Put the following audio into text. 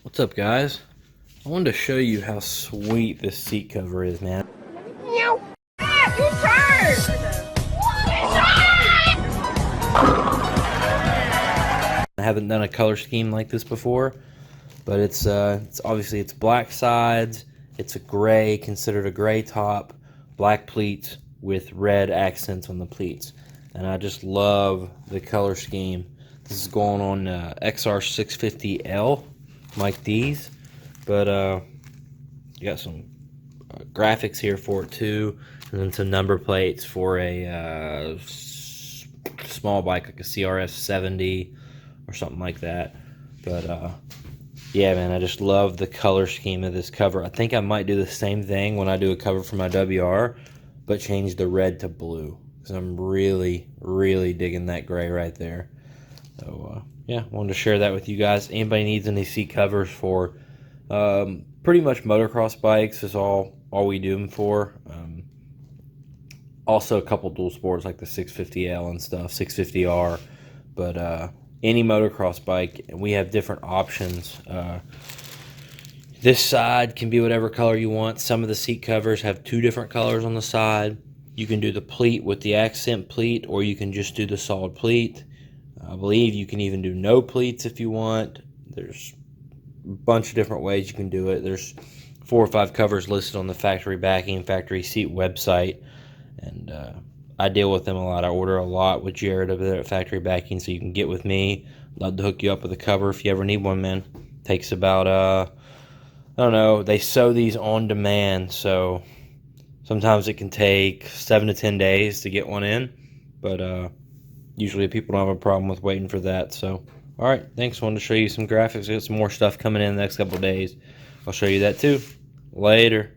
What's up, guys? I wanted to show you how sweet this seat cover is, man. You turn! I haven't done a color scheme like this before, but it's obviously it's black sides, it's a gray, considered a gray top, black pleats with red accents on the pleats, and I just love the color scheme. This is going on XR650L, like these, but you got some graphics here for it too, and then some number plates for a small bike like a CRS 70 or something like that. But yeah, man, I just love the color scheme of this cover. I think I might do the same thing when I do a cover for my WR, but change the red to blue, because I'm really digging that gray right there. So yeah, wanted to share that with you guys. Anybody needs any seat covers for pretty much motocross bikes is all we do them for. Also a couple dual sports like the 650L and stuff, 650R, but any motocross bike, and we have different options. This side can be whatever color you want. Some of the seat covers have two different colors on the side. You can do the pleat with the accent pleat, or you can just do the solid pleat. I believe you can even do no pleats if you want. There's a bunch of different ways you can do it. There's 4 or 5 covers listed on the factory backing, factory seat website, and I deal with them a lot. I order a lot with Jared over there at Factory Backing, so you can get with me. Love to hook you up with a cover if you ever need one, man. Takes about, I don't know, they sew these on demand, so sometimes it can take 7 to 10 days to get one in, but usually people don't have a problem with waiting for that. So, all right, thanks. Wanted to show you some graphics. I got some more stuff coming in the next couple of days. I'll show you that too. Later.